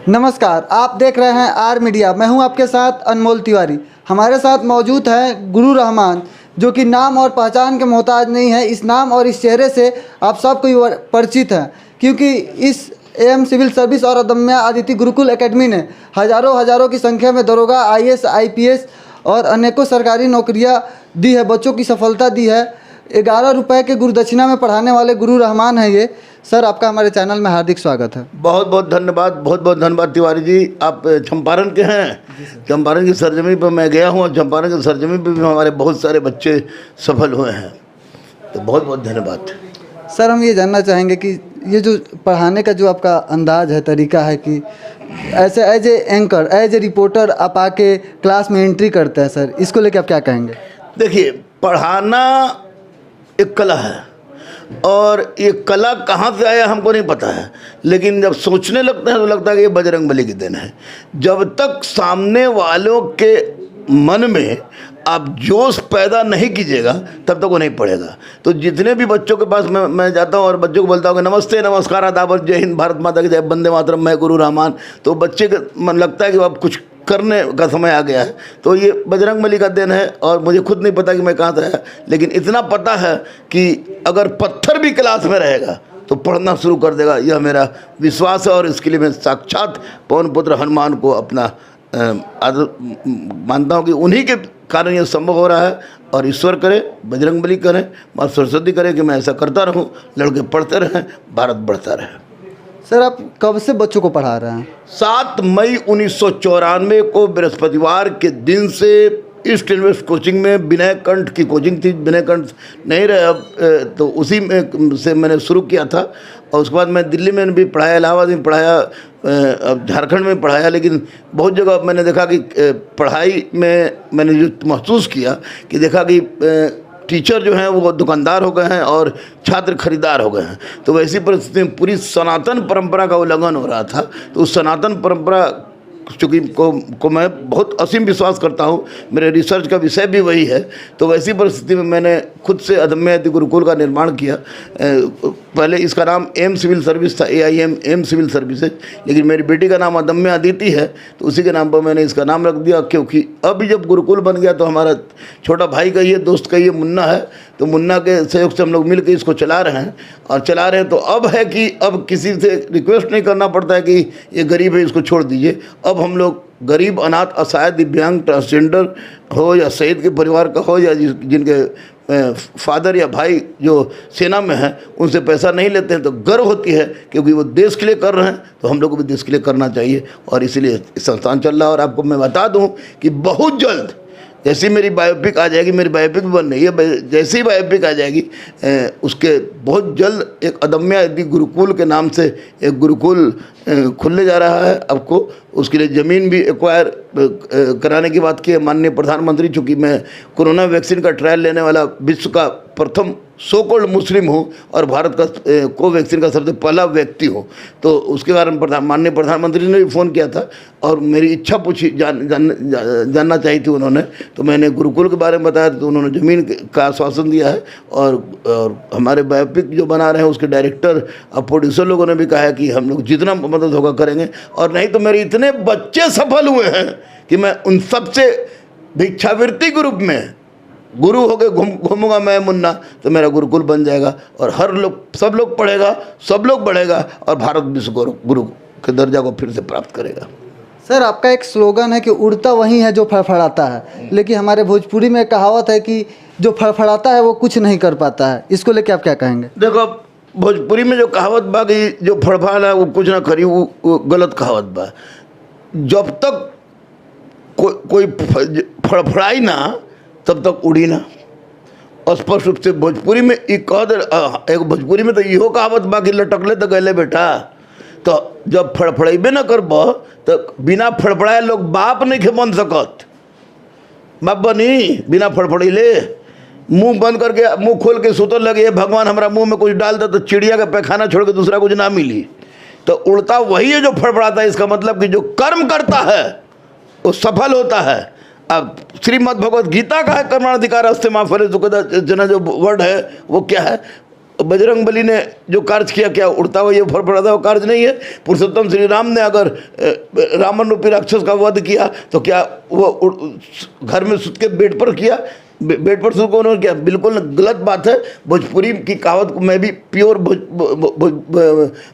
नमस्कार, आप देख रहे हैं आर मीडिया। मैं हूं आपके साथ अनमोल तिवारी। हमारे साथ मौजूद है गुरु रहमान, जो कि नाम और पहचान के मोहताज नहीं है। इस नाम और इस चेहरे से आप सबको परिचित हैं, क्योंकि इस एम सिविल सर्विस और अदम्य अदिति गुरुकुल एकेडमी ने हज़ारों की संख्या में दरोगा, IAS, IPS और अनेकों सरकारी नौकरियां दी है, बच्चों की सफलता दी है। 11 रुपये के गुरुदक्षिणा में पढ़ाने वाले गुरु रहमान है ये। सर, आपका हमारे चैनल में हार्दिक स्वागत है। बहुत बहुत धन्यवाद तिवारी जी। आप चंपारण के हैं? चंपारण की सरजमी पर मैं गया हूँ और चंपारण की सरजमी पर भी हमारे बहुत सारे बच्चे सफल हुए हैं, तो बहुत बहुत धन्यवाद। सर, हम ये जानना चाहेंगे कि ये जो पढ़ाने का जो आपका अंदाज है, तरीका है कि ऐसे as a anchor, as a reporter आप आके क्लास में एंट्री करते हैं, सर इसको लेकर आप क्या कहेंगे? देखिए, पढ़ाना एक कला है और ये कला कहाँ से आया हमको नहीं पता है, लेकिन जब सोचने लगते हैं तो लगता है कि ये बजरंगबली की देन है। जब तक सामने वालों के मन में आप जोश पैदा नहीं कीजिएगा तब तक वो नहीं पढ़ेगा। तो जितने भी बच्चों के पास मैं जाता हूँ और बच्चों को बोलता हूँ कि नमस्ते, नमस्कार, आदाब, जय हिंद, भारत माता की जय, वंदे मातरम, मैं गुरु रहमान, तो बच्चे का मन लगता है कि अब कुछ करने का समय आ गया है। तो ये बजरंगबली का देन है और मुझे खुद नहीं पता कि मैं कहाँ से आया, लेकिन इतना पता है कि अगर पत्थर भी क्लास में रहेगा तो पढ़ना शुरू कर देगा, यह मेरा विश्वास है। और इसके लिए मैं साक्षात पवन पुत्र हनुमान को अपना मानता हूँ कि उन्हीं के कारण ये संभव हो रहा है। और ईश्वर करे, बजरंगबली करें, माँ सरस्वती करे कि मैं ऐसा करता रहूँ, लड़के पढ़ते रहें, भारत बढ़ता रहे। सर, आप कब से बच्चों को पढ़ा रहे हैं? 7 मई 1994 को बृहस्पतिवार के दिन से ईस्ट एंड वेस्ट कोचिंग में विनय कंठ की कोचिंग थी। विनय कंठ नहीं रहे अब, तो उसी में से मैंने शुरू किया था। और उसके बाद मैं दिल्ली में भी पढ़ाया, इलाहाबाद में पढ़ाया, अब झारखंड में पढ़ाया। लेकिन बहुत जगह मैंने देखा कि पढ़ाई में मैंने जो महसूस किया कि देखा कि टीचर जो हैं वो दुकानदार हो गए हैं और छात्र खरीदार हो गए हैं। तो वैसी परिस्थिति में पूरी सनातन परंपरा का उल्लंघन हो रहा था। तो उस सनातन परंपरा चूँकि को मैं बहुत असीम विश्वास करता हूँ, मेरे रिसर्च का विषय भी वही है। तो वैसी परिस्थिति में मैंने खुद से अदम्य अदिति गुरुकुल का निर्माण किया। पहले इसका नाम एम सिविल सर्विस था, AIM एम सिविल सर्विसेज, लेकिन मेरी बेटी का नाम अदम्य अदिति है, तो उसी के नाम पर मैंने इसका नाम रख दिया। क्योंकि अभी जब गुरुकुल बन गया तो हमारा छोटा भाई का ये दोस्त का ये मुन्ना है, तो मुन्ना के सहयोग से हम लोग मिल के इसको चला रहे हैं। और चला रहे हैं तो अब है कि अब किसी से रिक्वेस्ट नहीं करना पड़ता है कि ये गरीब है इसको छोड़ दीजिए। अब हम लोग गरीब, अनाथ, असहाय, दिव्यांग, ट्रांसजेंडर हो या शहीद के परिवार का हो या जिनके फादर या भाई जो सेना में हैं, उनसे पैसा नहीं लेते हैं, तो गर्व होती है क्योंकि वो देश के लिए कर रहे हैं, तो हम लोग को भी देश के लिए करना चाहिए। और इसीलिए संस्थान चल रहा है। और आपको मैं बता दूं कि बहुत जल्द जैसी मेरी बायोपिक आ जाएगी, मेरी बायोपिक बन रही है, जैसी ही बायोपिक आ जाएगी उसके बहुत जल्द एक अदम्य अदिति गुरुकुल के नाम से एक गुरुकुल खुलने जा रहा है। आपको उसके लिए ज़मीन भी एक्वायर कराने की बात की है माननीय प्रधानमंत्री। चूँकि मैं कोरोना वैक्सीन का ट्रायल लेने वाला विश्व का प्रथम सो-कॉल्ड मुस्लिम हूँ और भारत का कोवैक्सीन का सबसे पहला व्यक्ति हूँ, तो उसके कारण माननीय प्रधानमंत्री ने भी फ़ोन किया था और मेरी इच्छा पूछी, जानना चाहिए थी उन्होंने। तो मैंने गुरुकुल के बारे में बताया तो उन्होंने ज़मीन का आश्वासन दिया है। और हमारे बायोपिक जो बना रहे हैं उसके डायरेक्टर और प्रोड्यूसर लोगों ने भी कहा है कि हम लोग जितना मदद होगा करेंगे। और नहीं तो मेरे इतने बच्चे सफल हुए हैं कि मैं उन सबसे भिक्षावृत्ति के रूप में गुरु होके घूमूंगा मैं मुन्ना, तो मेरा गुरुकुल बन जाएगा और सब लोग पढ़ेगा, सब लोग बढ़ेगा और भारत विश्व गुरु के दर्जा को फिर से प्राप्त करेगा। सर, आपका एक स्लोगन है कि उड़ता वही है जो फड़फड़ाता है, लेकिन हमारे भोजपुरी में कहावत है कि जो फड़फड़ाता है वो कुछ नहीं कर पाता है। इसको लेके आप क्या कहेंगे? देखो, भोजपुरी में जो कहावत बा कि जो फड़फड़ा वो कुछ ना करी, वो गलत कहावत बा। जब तक कोई फड़फड़ाई ना तब तक उड़ी ना। स्पष्ट रूप से भोजपुरी में एक भोजपुरी में तो इहो कहावत बा कि लटकले तो गले बेटा। तो जब फड़फड़ेबे न करब तो बिना फड़फड़ाए लोग बाप नहीं के बन सकत। बाप बनी बिना फड़फड़ैले, मुंह बंद करके मुंह खोल के सुतल लगे, भगवान हमारा मुंह में कुछ डाल दे तो चिड़िया का पैखाना छोड़ के दूसरा कुछ ना मिली। तो उड़ता वही है जो फड़फड़ाता है। इसका मतलब कि जो कर्म करता है वो सफल होता है। अब श्रीमद् भगवत गीता का है कर्माधिकार अस्ते मां फले जना जो वर्ड है वो क्या है? बजरंग बली ने जो कार्य किया, क्या उड़ता हुआ ये फड़फड़ाता हुआ कार्य नहीं है? पुरुषोत्तम श्री राम ने अगर रावण रूपी राक्षस का वध किया तो क्या वो घर में सुत के बेड पर किया? बेड पर सुत को उन्होंने किया? बिल्कुल गलत बात है। भोजपुरी की कहावत को, मैं भी प्योर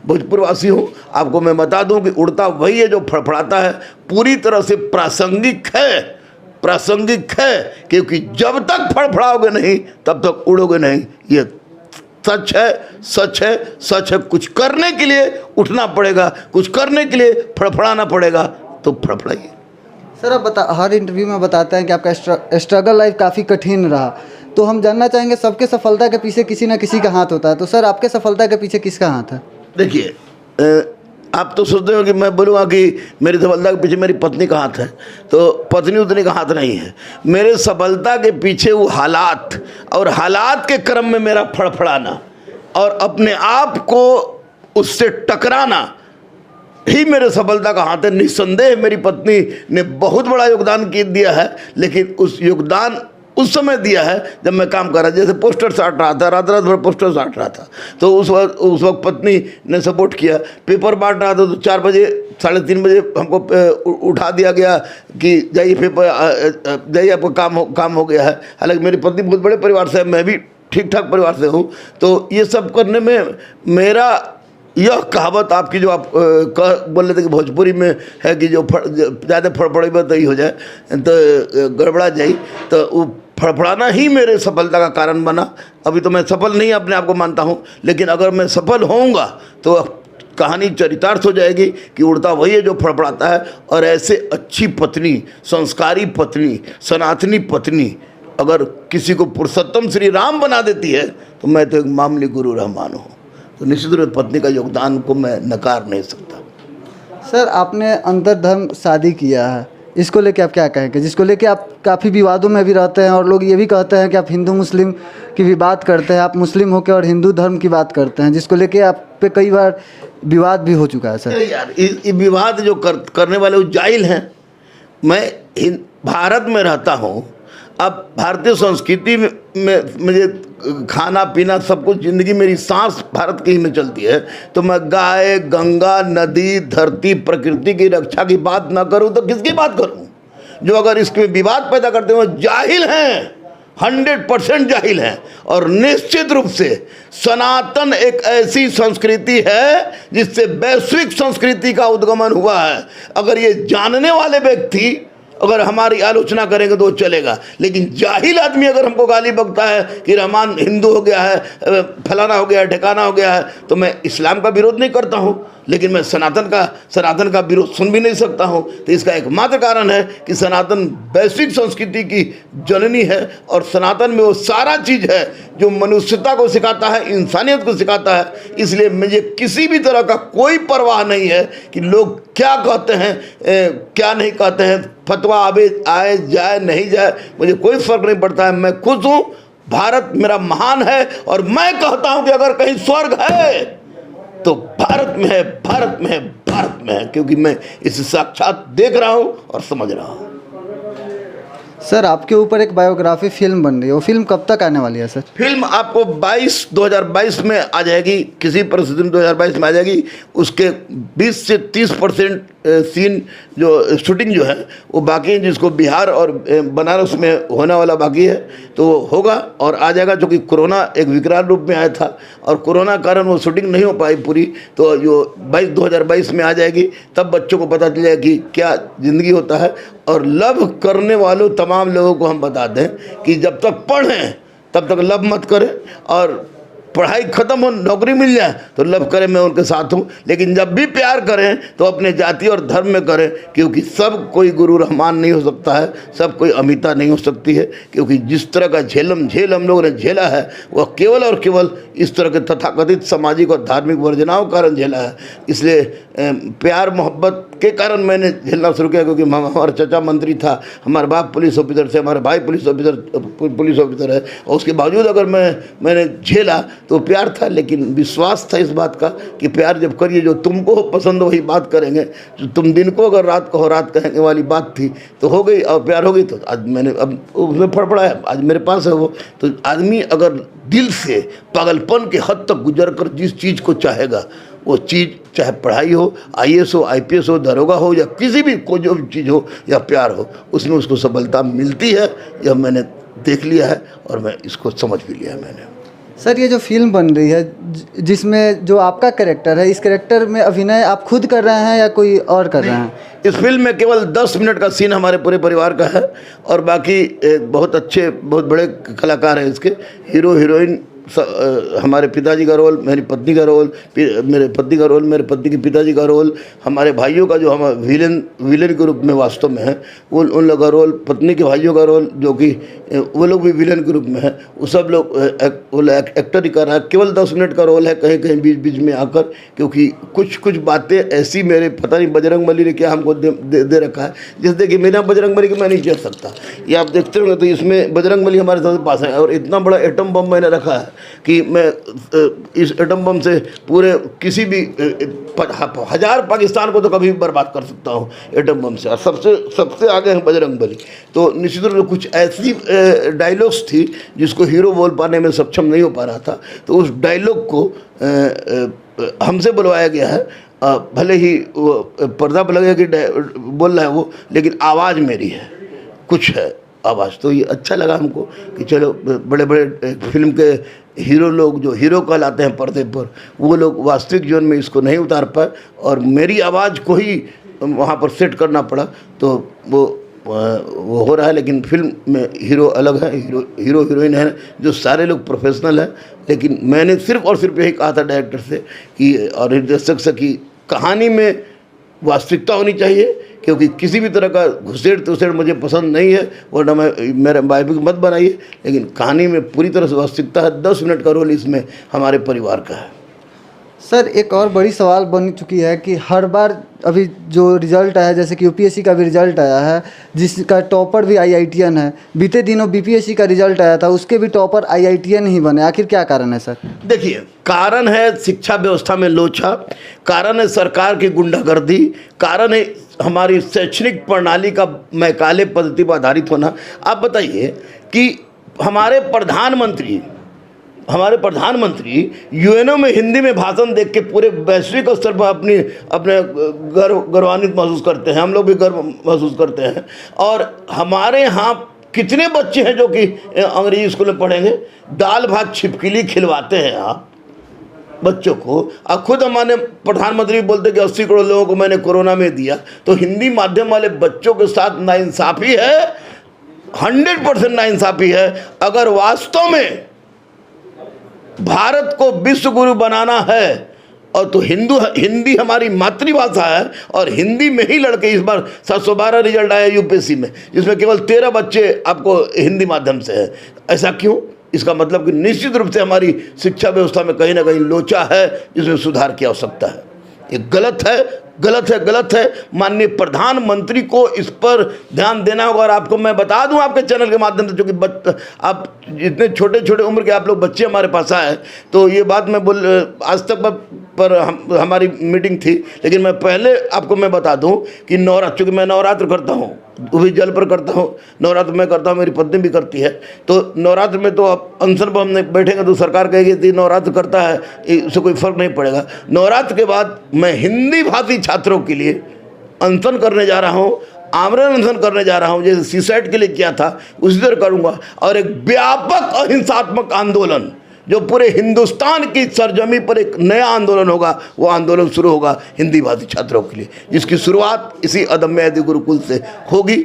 भोजपुरवासी हूँ, आपको मैं बता दूँ कि उड़ता वही है जो फड़फड़ाता है। पूरी तरह से प्रासंगिक है, प्रासंगिक है, क्योंकि जब तक फड़फड़ाओगे नहीं तब तक उड़ोगे नहीं। ये सच है, सच है, सच है। कुछ करने के लिए उठना पड़ेगा, कुछ करने के लिए फड़फड़ाना पड़ेगा, तो फड़फड़ाइए। सर आप हर इंटरव्यू में बताते हैं कि आपका स्ट्रगल लाइफ काफ़ी कठिन रहा, तो हम जानना चाहेंगे, सबके सफलता के पीछे किसी न किसी का हाथ होता है, तो सर आपके सफलता के पीछे किसका हाथ है? देखिए, आप तो सोचते हो कि मैं बोलूँगा कि मेरी सफलता के पीछे मेरी पत्नी का हाथ है, तो पत्नी उतनी का हाथ नहीं है। मेरे सफलता के पीछे वो हालात, और हालात के क्रम में मेरा फड़फड़ाना और अपने आप को उससे टकराना ही मेरे सफलता का हाथ है। निस्संदेह मेरी पत्नी ने बहुत बड़ा योगदान दिया है, लेकिन उस योगदान उस समय दिया है जब मैं काम कर रहा था। जैसे पोस्टर साट रहा था, रात रात भर पोस्टर साट रहा था, तो उस वक्त पत्नी ने सपोर्ट किया। पेपर बांट रहा था तो 4 बजे 3:30 बजे हमको उठा दिया गया कि जाइए पेपर, जाइए आपका काम हो गया है। हालांकि मेरी पत्नी बहुत बड़े परिवार से है, मैं भी ठीक ठाक परिवार से हूँ, तो ये सब करने में मेरा यह कहावत आपकी जो आप बोल रहे थे कि भोजपुरी में है कि जो ज़्यादा फड़फड़ी तो ही हो जाए, तो गड़बड़ा जाए, तो वो फड़फड़ाना ही मेरे सफलता का कारण बना। अभी तो मैं सफल नहीं अपने आप को मानता हूँ, लेकिन अगर मैं सफल होऊंगा तो कहानी चरितार्थ हो जाएगी कि उड़ता वही है जो फड़फड़ाता है। और ऐसे अच्छी पत्नी, संस्कारी पत्नी, सनातनी पत्नी अगर किसी को पुरुषोत्तम श्री राम बना देती है, तो मैं तो एक मामूली गुरु रहमान हूँ, तो निश्चित रूप से पत्नी का योगदान को मैं नकार नहीं सकता। सर आपने अंतर्धर्म शादी किया है, इसको लेके आप क्या कहेंगे, जिसको लेके आप काफ़ी विवादों में भी रहते हैं, और लोग ये भी कहते हैं कि आप हिंदू मुस्लिम की भी बात करते हैं, आप मुस्लिम होकर और हिंदू धर्म की बात करते हैं, जिसको लेके आप पे कई बार विवाद भी हो चुका है? सर यार, ये विवाद जो करने वाले वो जाहिल हैं। मैं भारत में रहता हूँ, अब भारतीय संस्कृति में मुझे खाना पीना सब कुछ, ज़िंदगी मेरी सांस भारत की ही में चलती है, तो मैं गाय, गंगा, नदी, धरती, प्रकृति की रक्षा की बात ना करूं तो किसकी बात करूं? जो अगर इसमें विवाद पैदा करते हैं वो जाहिल हैं, 100% जाहिल हैं। और निश्चित रूप से सनातन एक ऐसी संस्कृति है जिससे वैश्विक संस्कृति का उद्गमन हुआ है। अगर ये जानने वाले व्यक्ति अगर हमारी आलोचना करेंगे तो चलेगा, लेकिन जाहिल आदमी अगर हमको गाली बकता है कि रहमान हिंदू हो गया है, फलाना हो गया है, ठिकाना हो गया है, तो मैं इस्लाम का विरोध नहीं करता हूँ, लेकिन मैं सनातन का विरोध सुन भी नहीं सकता हूँ। तो इसका एकमात्र कारण है कि सनातन वैश्विक संस्कृति की जननी है, और सनातन में वो सारा चीज़ है जो मनुष्यता को सिखाता है, इंसानियत को सिखाता है। इसलिए मुझे किसी भी तरह का कोई परवाह नहीं है कि लोग क्या कहते हैं, क्या नहीं कहते हैं, फतवा आए जाए नहीं जाए, मुझे कोई फर्क नहीं पड़ता है। मैं खुश हूँ, भारत मेरा महान है, और मैं कहता हूँ कि अगर कहीं स्वर्ग है तो भारत में है, भारत में है, भारत में है, क्योंकि मैं इसे साक्षात देख रहा हूँ और समझ रहा हूँ। सर आपके ऊपर एक बायोग्राफी फिल्म बन रही है, वो फिल्म कब तक आने वाली है? सर फिल्म आपको 2022 में आ जाएगी, किसी परिस्थिति में 2022 में आ जाएगी। उसके 20 से 30% सीन जो शूटिंग जो है वो बाकी है, जिसको बिहार और बनारस में होने वाला बाकी है, तो वो होगा और आ जाएगा। क्योंकि कोरोना एक विकराल रूप में आया था और कोरोना कारण वो शूटिंग नहीं हो पाई पूरी, तो जो 2022 में आ जाएगी, तब बच्चों को पता चल जाएगा कि क्या ज़िंदगी होता है। और लव करने वालों तमाम लोगों को हम बता दें कि जब तक पढ़ें तब तक लव मत करें, और पढ़ाई ख़त्म हो, नौकरी मिल जाए तो लव करें, मैं उनके साथ हूँ। लेकिन जब भी प्यार करें तो अपने जाति और धर्म में करें, क्योंकि सब कोई गुरु रहमान नहीं हो सकता है, सब कोई अमिता नहीं हो सकती है। क्योंकि जिस तरह का झेल हम लोगों ने झेला है वह केवल और केवल इस तरह के तथाकथित सामाजिक और धार्मिक वर्जनाओं के कारण झेला है। इसलिए प्यार मोहब्बत के कारण मैंने झेलना शुरू किया, क्योंकि हमारा चाचा मंत्री था, हमारे बाप पुलिस ऑफिसर थे, हमारे भाई पुलिस ऑफिसर है, और उसके बावजूद अगर मैंने झेला तो प्यार था, लेकिन विश्वास था इस बात का कि प्यार जब करिए जो तुमको पसंद हो वही बात करेंगे, जो तुम दिन को अगर रात को हो रात कहेंगे वाली बात थी, तो हो गई और प्यार हो गई। तो आज मैंने अब उसमें फड़फड़ा है, आज मेरे पास है वो। तो आदमी अगर दिल से पागलपन के हद तक गुजर कर जिस चीज़ को चाहेगा, वो चीज़ चाहे पढ़ाई हो, IAS हो, IPS हो, दरोगा हो, या किसी भी को जो भी चीज़ हो या प्यार हो, उसमें उसको सफलता मिलती है। यह मैंने देख लिया है और मैं इसको समझ भी लिया है मैंने। सर, ये जो फिल्म बन रही है जिसमें जो आपका कैरेक्टर है, इस कैरेक्टर में अभिनय आप खुद कर रहे हैं या कोई और कर रहे हैं? इस फिल्म में केवल 10 मिनट का सीन हमारे पूरे परिवार का है और बाकी बहुत अच्छे बहुत बड़े कलाकार हैं इसके। हीरो हीरोइन हमारे पिताजी का रोल, मेरी पत्नी का रोल, मेरे पति का रोल, मेरे पत्नी के पिताजी का रोल, हमारे भाइयों का जो हम विलन के रूप में वास्तव में है, उन लोगों का रोल, पत्नी के भाइयों का रोल जो कि वो लोग भी विलन के रूप में है, वो सब लोग एक्टर ही कर रहा है। केवल 10 मिनट का रोल है, कहीं कहीं बीच बीच में आकर, क्योंकि कुछ बातें ऐसी मेरे पता नहीं बजरंगबली ने क्या हमको दे रखा है, जैसे कि मेरा बजरंगबली को मैं नहीं कह सकता। ये आप देखते होंगे तो इसमें बजरंगबली हमारे साथ पास है और इतना बड़ा एटम बम मैंने रखा है कि मैं इस एटम बम से पूरे किसी भी 1000 पाकिस्तान को तो कभी भी बर्बाद कर सकता हूँ एटम बम से। और सबसे आगे हैं बजरंगबली। तो निश्चित रूप से कुछ ऐसी डायलॉग्स थी जिसको हीरो बोल पाने में सक्षम नहीं हो पा रहा था, तो उस डायलॉग को हमसे बुलवाया गया है। भले ही वो पर्दा पर लगे कि बोल रहा है वो, लेकिन आवाज़ मेरी है, कुछ है आवाज़। तो ये अच्छा लगा हमको कि चलो बड़े बड़े फिल्म के हीरो लोग जो हीरो कहलाते हैं पर्दे पर, वो लोग वास्तविक जीवन में इसको नहीं उतार पाए और मेरी आवाज़ को ही वहाँ पर सेट करना पड़ा, तो वो हो रहा है। लेकिन फिल्म में हीरो अलग है, हीरो हीरोइन है, जो सारे लोग प्रोफेशनल हैं। लेकिन मैंने सिर्फ और सिर्फ यही कहा था डायरेक्टर से कि और निर्देशक से कि कहानी में वास्तविकता होनी चाहिए, क्योंकि किसी भी तरह का घुसेड़ मुझे पसंद नहीं है, वरना मेरे बायोपिक मत बनाइए, लेकिन कहानी में पूरी तरह से वास्तविकता है। 10 मिनट का रोल इसमें हमारे परिवार का है। सर, एक और बड़ी सवाल बन चुकी है कि हर बार अभी जो रिज़ल्ट आया, जैसे कि UPSC का भी रिज़ल्ट आया है जिसका टॉपर भी IITian है, बीते दिनों BPSC का रिज़ल्ट आया था, उसके भी टॉपर IITian ही बने। आखिर क्या कारण है सर? देखिए, कारण है शिक्षा व्यवस्था में लोचा, कारण है सरकार की गुंडागर्दी, कारण है हमारी शैक्षणिक प्रणाली का मैकाले पद्धति पर आधारित होना। आप बताइए कि हमारे प्रधानमंत्री UNO में हिंदी में भाषण देख के पूरे वैश्विक स्तर पर अपने गौरवान्वित महसूस करते हैं, हम लोग भी गर्व महसूस करते हैं। और हमारे यहाँ कितने बच्चे हैं जो कि अंग्रेजी स्कूल में पढ़ेंगे? दाल भात छिपकली खिलवाते हैं आप बच्चों को। अब खुद हमारे प्रधानमंत्री बोलते कि 80 करोड़ लोगों को मैंने कोरोना में दिया। तो हिंदी माध्यम वाले बच्चों के साथ नाइंसाफ़ी है, 100% नाइंसाफ़ी है। अगर वास्तव में भारत को विश्व गुरु बनाना है और तो हिंदी हमारी मातृभाषा है और हिंदी में ही लड़के, इस बार 712 रिजल्ट आया UPSC में, जिसमें केवल 13 बच्चे आपको हिंदी माध्यम से है। ऐसा क्यों? इसका मतलब कि निश्चित रूप से हमारी शिक्षा व्यवस्था में कहीं ना कहीं लोचा है, जिसमें सुधार की आवश्यकता है। ये गलत है। माननीय प्रधानमंत्री को इस पर ध्यान देना होगा। और आपको मैं बता दूं आपके चैनल के माध्यम से, क्योंकि आप इतने छोटे उम्र के आप लोग बच्चे हमारे पास आए, तो ये बात मैं आज तक पर हमारी मीटिंग थी, लेकिन मैं पहले आपको मैं बता दूं कि नवरात्र, चूँकि मैं नवरात्र करता हूँ, वो भी जल पर करता हूँ, नवरात्र मैं करता हूँ, मेरी पत्नी भी करती है। तो नवरात्र में तो आप अनशन पर हमने बैठेंगे तो सरकार कहेगी कि नवरात्र करता है, इससे कोई फर्क नहीं पड़ेगा। नवरात्र के बाद मैं हिंदी भाषी छात्रों के लिए अनशन करने जा रहा हूँ, आमरण अनशन करने जा रहा हूँ, जैसे सीसैट के लिए किया था उसी तरह करूँगा। और एक व्यापक अहिंसात्मक आंदोलन जो पूरे हिंदुस्तान की सरजमी पर एक नया आंदोलन होगा, वो आंदोलन शुरू होगा हिंदी भाषी छात्रों के लिए, जिसकी शुरुआत इसी अदम्य गुरुकुल से होगी।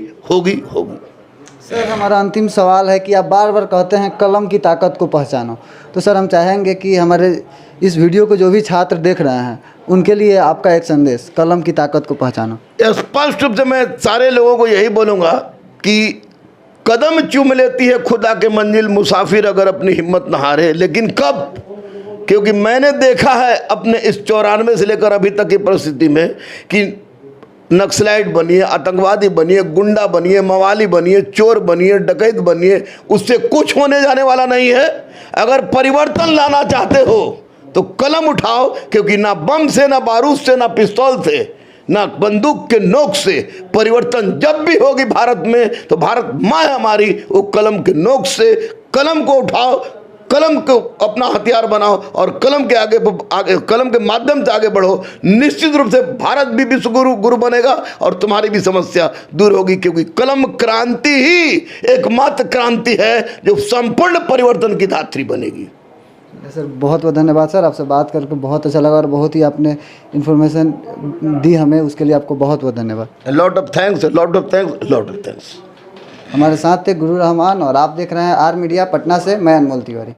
सर, हमारा अंतिम सवाल है कि आप बार बार कहते हैं कलम की ताकत को पहचानो, तो सर हम चाहेंगे कि हमारे इस वीडियो को जो भी छात्र देख रहे हैं उनके लिए आपका एक संदेश, कलम की ताकत को पहचानो। स्पष्ट रूप से मैं सारे लोगों को यही बोलूँगा कि कदम चूम लेती है खुदा के मंजिल मुसाफिर अगर अपनी हिम्मत न हारे, लेकिन कब? क्योंकि मैंने देखा है अपने इस 94 से लेकर अभी तक की परिस्थिति में कि नक्सलाइट बनिए, आतंकवादी बनिए, गुंडा बनिए, मवाली बनिए, चोर बनिए, डकैत बनिए, उससे कुछ होने जाने वाला नहीं है। अगर परिवर्तन लाना चाहते हो तो कलम उठाओ, क्योंकि ना बम से, ना बारूद से, ना पिस्तौल से, ना बंदूक के नोक से परिवर्तन जब भी होगी भारत में, तो भारत माँ है हमारी, वो कलम के नोक से। कलम को उठाओ, कलम को अपना हथियार बनाओ और कलम के आगे कलम के माध्यम से आगे बढ़ो। निश्चित रूप से भारत भी विश्व गुरु बनेगा और तुम्हारी भी समस्या दूर होगी, क्योंकि कलम क्रांति ही एकमात्र क्रांति है जो संपूर्ण परिवर्तन की धात्री बनेगी। सर बहुत बहुत धन्यवाद सर, आपसे बात करके बहुत अच्छा लगा और बहुत ही आपने इन्फॉर्मेशन दी हमें, उसके लिए आपको बहुत बहुत धन्यवाद। Lot of thanks, lot of thanks, lot of thanks. हमारे साथ थे गुरु रहमान और आप देख रहे हैं आर मीडिया पटना से। मैं अनमोल तिवारी।